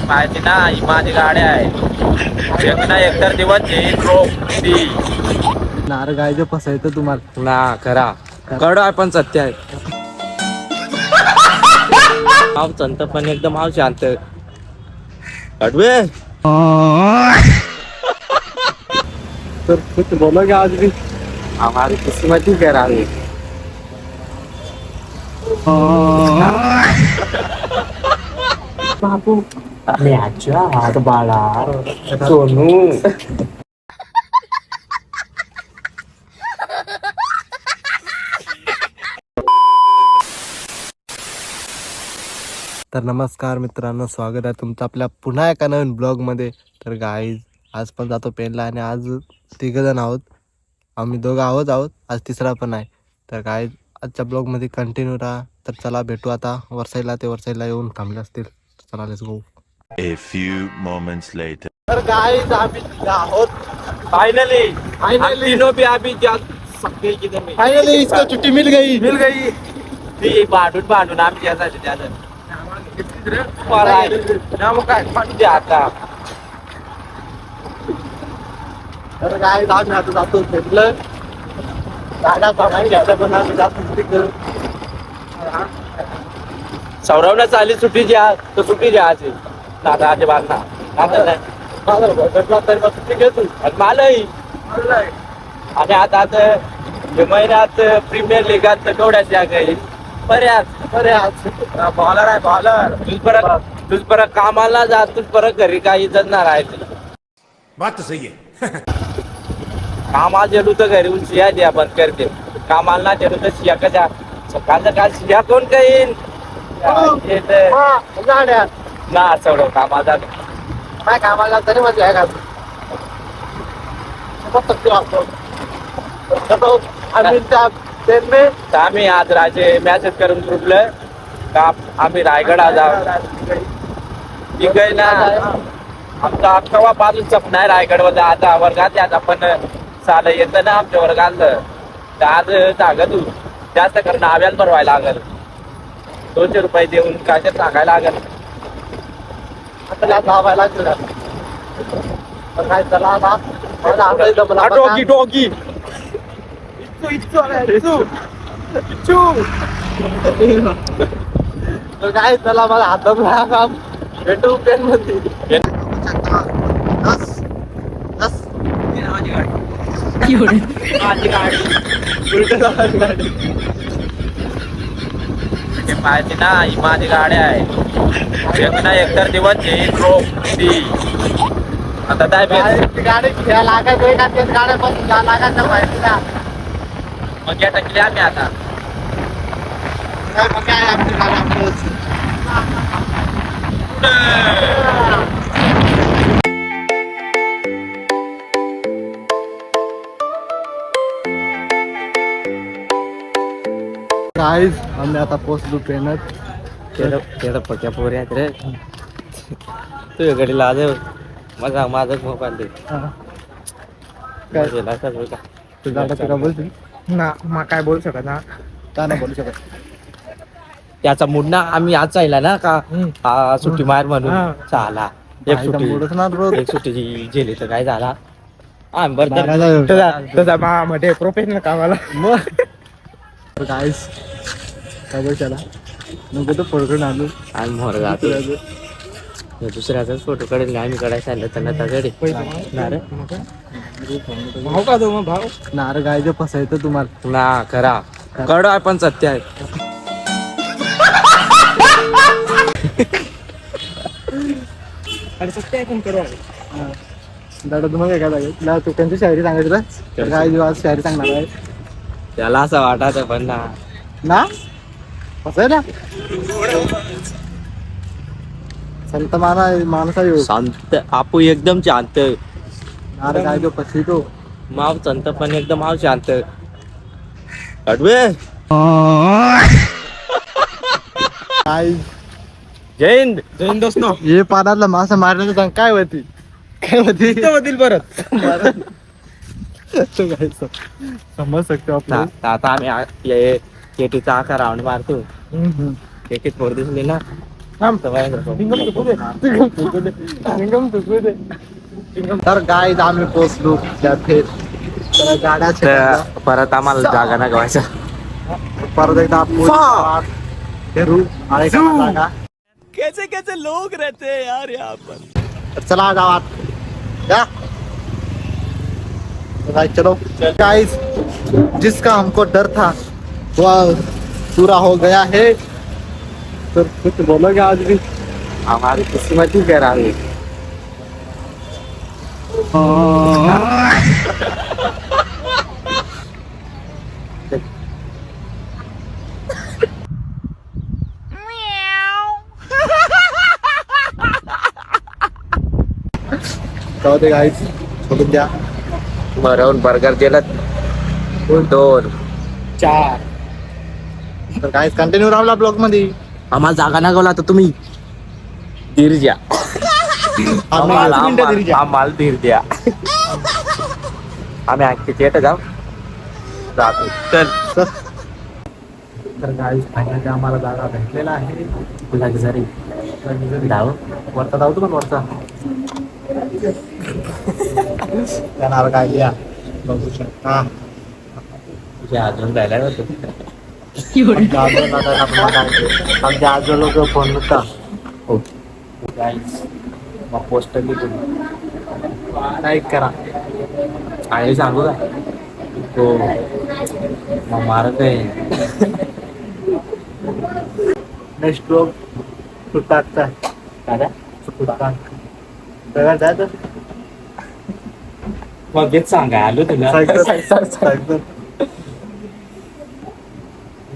पाहिजे ना, ही माझी गाडी आहे. एक ना एकतर दिवस येईल रोग ती नार गायचं फसायचं तुम्हाला ना करा कड आहे पण सत्य आहे. माव संत पण एकदम माव शांत अडवे तर कुछ बोलोगे आज भी? हमारी किस्मत ही कह रही है. बापू अच्छा हात बाळा सोनू. तर नमस्कार मित्रांनो, स्वागत आहे तुमचं आपल्या पुन्हा एका नवीन ब्लॉगमध्ये. तर गाईज आज पण जातो पेनला आणि आज तिघजण आहोत. आम्ही दोघं आहोत आज तिसरा पण आहे. तर गाईज आजच्या ब्लॉगमध्ये कंटिन्यू राहा. तर चला भेटू आता वरसाईला. ते वरसाईला येऊन थांबले असतील. चला let's go. A few moments later. तर गाईज आम्ही आहोत फाइनली तीनों भी अभी जा सकते हैं किधर में. फायनली. इसको छुट्टी मिल गई. ती भांडून आम्ही यासाठी त्याचं मग काय म्हणजे आता तर गाईज आम्ही आता जातो भेटलं गाड्या सामान घ्यायचं पण आम्ही जातो तिकडं. सौरवनं चाली सुट्टी द्या तर सुट्टी द्यायची दादा अजिबात ना सुट्टी घेतो. मालही आणि आता महिन्यात प्रीमियर लीगात तेवढ्याच या काही बऱ्याच बॉलर आहे बॉलर. तुझ परत कामाला जा, तुझ परत घरी काही इज्जत नाही राहायची. बात तो सही है. कामाला गेलो तर घरी येऊन शिया द्या बंद करते. कामाला ना गेलो तर शिया कशा सकाळचं काल शिया कोण काही गाड्या ना सवडव कामाला काय कामाला तरी मजा आहे का? आम्ही त्या ट्रेनने तर आम्ही आज राजे मॅसेज करून ग्रुपलं का आम्ही रायगड आज ठीक आहे ना. आमचा अख्खा बाजू सपना आहे रायगड मध्ये. आता वर्गात आता पण साधं येतं ना आमच्या वर्गात. तर आज सांगा तू जास्त कर नाव्याला भरवायला लागल. 200 रुपये देऊन काय ते सांगायला लागल. आपल्याला धावायला लागलं. तर काय चला आता मला आपलं इथं मला डोगी डोगी तर काय चला मला हात काम भेटू पेन मध्ये. पाहिजे ना, ही माझी गाडी आहे. एक ना एकतर दिवस येईल रोग ती आता काय गाडी घ्यायला लागायचं का तेच गाड्यापासून जा लागायचं माहिती ना. मग या टकले आम्ही आता मग काय आमची गाडी आपलंच. गाईज आम्ही आता पोचलो ट्रेनात. तेवढं पक्या पोरी आहेत रे. तू घडी लाज माझा माझाच मोबाईल दे. काय का तुझा तुला बोलतील ना मग काय बोलू शकत ना. का नाही बोलू शकत. त्याचा मूड ना आम्ही आज चालला ना का हा सुट्टी मार म्हणून चाला. एक सुट्टी मूडच ना रोज. एक सुट्टी गेली तर काय झाला. बरं तुझा मध्ये प्रोफेशनल कामाला मग गाईज काय बोलशाला नको तो फोटो आणू आणि मोर जातो दुसऱ्याचाच फोटो काढेल आम्ही काढायला सांगितलं त्यांना त्याकडे भाऊ का तो मग भाऊ नार गायचं फसायचं तुम्हाला ना करा कड आहे पण सत्य आहे. आणि सत्य ऐकून करू दादा तुम्हाला काय लागेल तुला तू त्यांची शायरी सांगायची तर काय आज शायरी सांगणार आहे त्याला असं वाटायचं पण ना फसायला संत माणसा येऊ शांत आपू एकदम शांत. नार गायचं फसवितो माव संत पण एकदम माव शांत अडवे काय जैन जैन दोस्त नो हे पाण्यातला मासा मारण्याचं सांग काय होती होतील परत तो काय समज सकतो आपण आता आम्ही केटीचा आकार राऊंड मारतो. केटीत पोर दिसली ना तर गाईज आम्ही पोचलो कॅफेत. तर गाड्या छेडल्या. परत आम्हाला जागा नाही गवायचा. परत एकदा आपण फिरू आणि जागा. कैसे कैसे लोग रहते हैं यार यहाँ पर. तर चला जाओ आत. या तो गाइस चलो गाइस, जिसका हमको डर था वह पूरा हो गया है. तो कुछ बोलोगे आज भी? हमारी किस्मत ही कह रहा है. जाऊ दे गाईस, सोडून द्या. बरं बर्गर दिलं 2 4. तर गाईस कंटिन्यू राहला ब्लॉग मध्ये. आम्हाला जागा नाही गवला तर तुम्ही धीर द्या. आम्हाला धीर द्या. आम्ही आणखी येत जाऊ जातो. चल. तर गाईस फायनली आम्हाला जागा भेटलेला आहे. लक्झरी जाऊ. वरचा जाऊ तू पण वरचा त्याला काय द्या बघू शकता. तुझ्या अजून जायला होतं. आमच्या आजो लोक फोन होता. मग पोस्टर लाईक करा. आई सांगू का हो मग मारत आहे. नेक्स्ट ब्लॉग सुटाकचा दादा सुटाक बघा जायचं. मग हेच सांगा आलो तुला.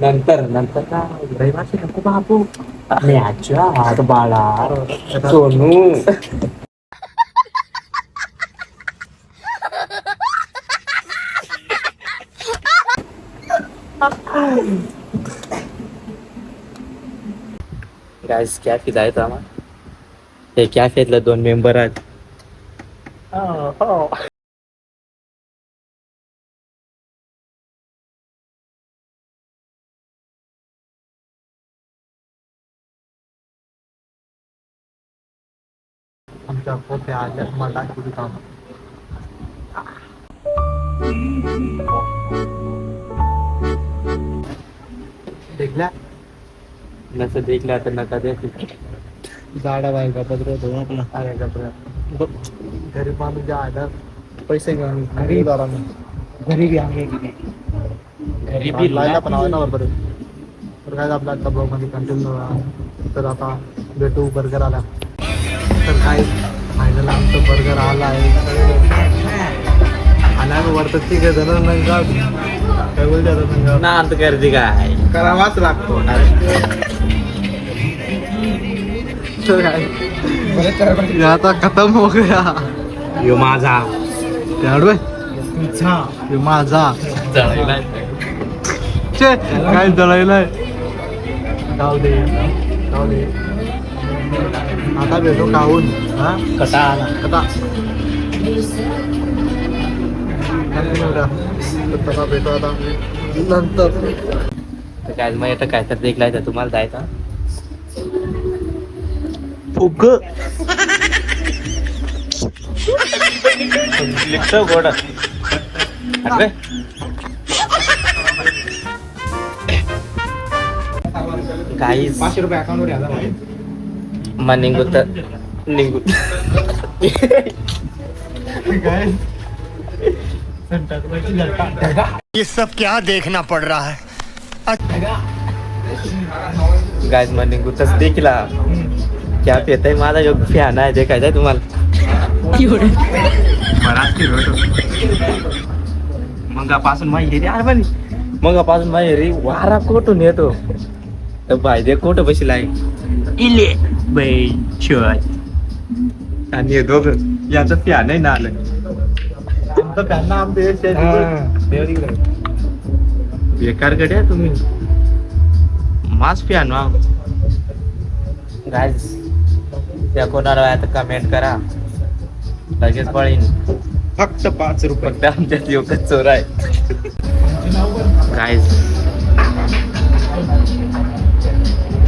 नंतर नंतर का रहिवासी नको बाबू. मी आजच्या हात बाळा सोनू. गाईस कॅफे जायचं आम्हाला. हे कॅफेतले 2 मेंबर आहेत. आमच्या पोते आल्या मला दाखवली काम. देखल्या नसं देखला तर नका देख. झाडा बाहेर का पत्र होतो आपला. अरे कपड्या गरीब माणूस जे आधार पैसे घेऊन घरी घरी आम्ही गरीबी लायला पण आवाज बरोबर. तर काय आपला आजचा ब्लॉग मध्ये कंटिन्यू. तर आता भेटू बर्गर आला. तर काय फायनल आमचं बर्गर आला आहे. आल्यावर वरतं तिघ जण नंगा काय बोलते ना अंत गर्दी काय करावाच लागतो. आता खतम हो गया. यो माझा त्याडवे तुझा माझा काय जळायलाय. जाऊ दे जाऊ दे. आता भेटू खाऊन. हा कटा आला. आता तसा भेटू आता नंतर. तर काय मग येतं काय तर देखलाय तर तुम्हाला जायचं. फुग लिखतं गोड काही 500 रुपये अकाउंटवर यायला पाहिजे. मग निघूत निघूत. ये सब क्या देखना पड़ रहा है. गायज मग निघूतच देखला. क्या पेत माझा योग फॅन आहे. जे काय तुम्हाला मगापासून माहिती रे. अरे मगापासून माहिती रे. वारा कोठून येतो तर पाहिजे कोट बसला आहे. इले बाई आणि हे दोघं याचं फॅन आहे ना आलं. त्यांना आमचे बेकार गड्या तुम्ही. मास फॅन गायज त्या कोणाला आता कमेंट करा. लगेच पळीन. फक्त 5 रुपये. फक्त आमच्यात एकच चोर आहे गायज.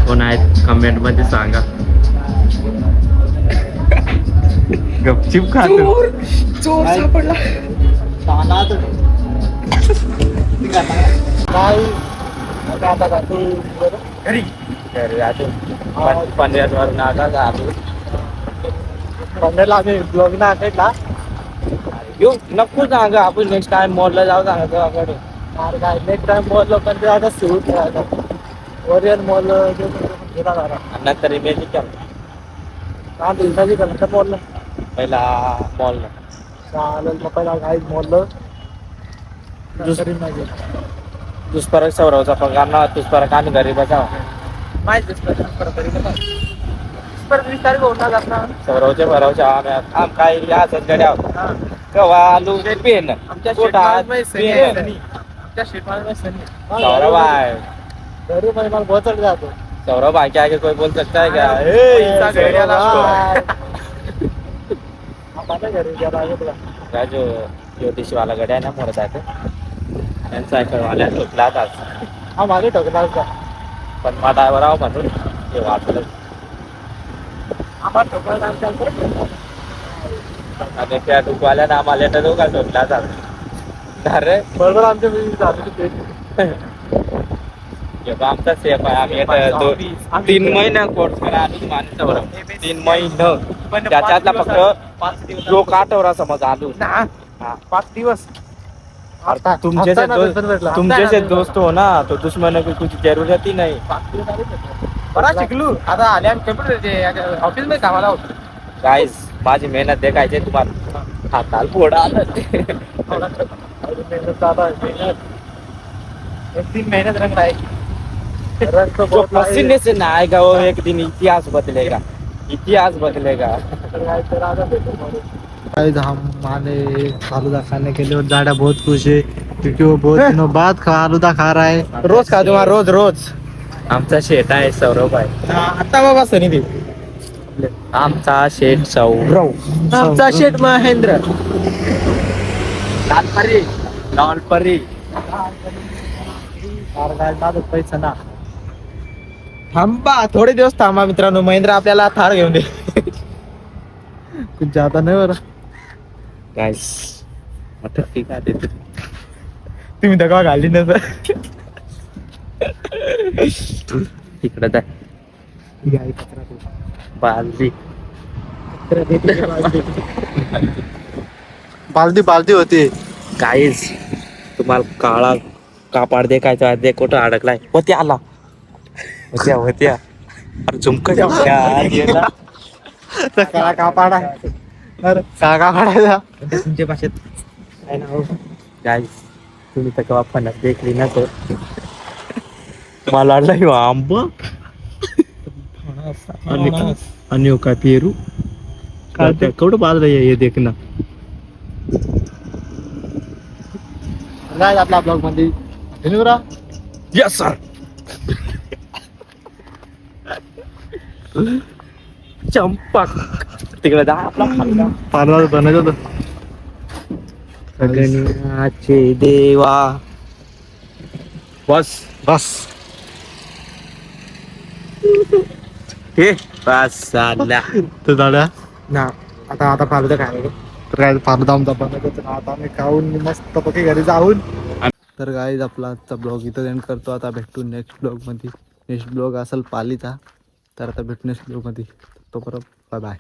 कोण आहेत कमेंट मध्ये सांगा. गपचिप खातो. चोर सापडला. घरी पंढरवरून आता आलो. पंधराला आम्ही ब्लॉग ना ऐकला. येऊ नको सांगा, आपण नेक्स्ट टाइम मॉलला जाऊ सांगा तुझ्याकडे. काय नेक्स्ट टाइम मॉल पण ते आता सुरू ओरियन मॉल गेला जरा नंतर इमेज हा दिवसाची कनंतर मॉल पहिला मॉल चालेल. मग पहिला काही मॉल दुष्परक सौरवचा पगार ना दुष्परक आम्ही घरी बसाव. सौरवच्या भरावच्या आम काय असत गड्या कवा आलू पेन सौरभ आहे. घरी म्हणजे मला बोचड जातो. सौरभ भाई के आगे कोई बोल सकता है क्या? घरी गेला का जो ज्योतिष वाला गड्या आहे ना मोडत आहे तो सायकल वाल्या ठोकला आज. हा मागे ठोकला होता. पण मा ड्रायव्हर आहो म्हणून ते वाचलं. आम्हाला ठोकला आणि त्या टुकवाल्यानं आम्हाला येतं तो का ठोकला जात. अरे बरोबर आमच्या झाले आमचा सेफ आहे. आम्ही येतं 3 महिना कोर्स करा आलो माणसं बरोबर 3 महिने त्याच्यातला फक्त जो काटवरा समज आलो. 5 दिवस. तुमचे से दोस्त हो ना तो दुश्मन की कुछ जरूरत ही नाही. बरा शिकलो आता आले आम्ही कम्प्युटर ऑफिस मध्ये कामाला होतो. गाईज माझी मेहनत देखायची तुम्हाला. हाताल फोडा आलं 3 मेहनत रंग राहील. जो पसीने से ना आएगा वो एक दिन इतिहास बदलेगा. इतिहास बदलेगा. हम माने फालूदा खाने के लिए और दादा बहुत खुश है क्योंकि वो बहुत दिनों बाद फालूदा खा रहा है. रोज खा तुम्हा रोज. आमचा शेठ आहे सौरभ आहे. आता बाबा सनी देव. आमचा शेठ सौरभ. आमचा शेठ महेंद्र. लालपरी लालपरी. पैसा ना थांबा थोडे दिवस थांबा मित्रांनो. महेंद्र आपल्याला थार घेऊन दे. कुछ ज्यादा नहीं हो रहा. गाईस मटर ठीक आहे देतो. तुम्ही दगा घालली ना सर. तिकडे जाय बालदी. बालदी बालदी होती. गाईज तुम्हाला काळा कापाड देखायचा दे कुठं अडकलाय. होत्या आला होत्या होत्या. अरे झुमक काळा कापाड आहे. काळा कापाडायचा तुमच्या भाषेत काय ना हो. गाईज तुम्ही तर केव्हा फणस देखली ना तो मला वाटलं ह्यो आंब आणि काय पेरू काय केवढं बाजलं हे देख ना. नाही आपला ब्लॉग मध्ये धन्यवाद. Yes sir. चंपक तिकडे जा आपला पानवाळ बनायचं होतं. गगनाचे देवा. बस बस हे बस आला तर झाल्या ना. आता फालुदा काय तर काय फालूदा आमचा बनायचं होतं. आता आम्ही खाऊन मस्त पैकी घरी जाऊन. तर गाईज आपला आजचा ब्लॉग इथं एंड करतो. आता भेटू नेक्स्ट ब्लॉग मध्ये. नेक्स्ट ब्लॉग असेल पालीचा. तर आता भेटू नेक्स्ट ब्लॉग मध्ये. तोपर्यंत बाय बाय.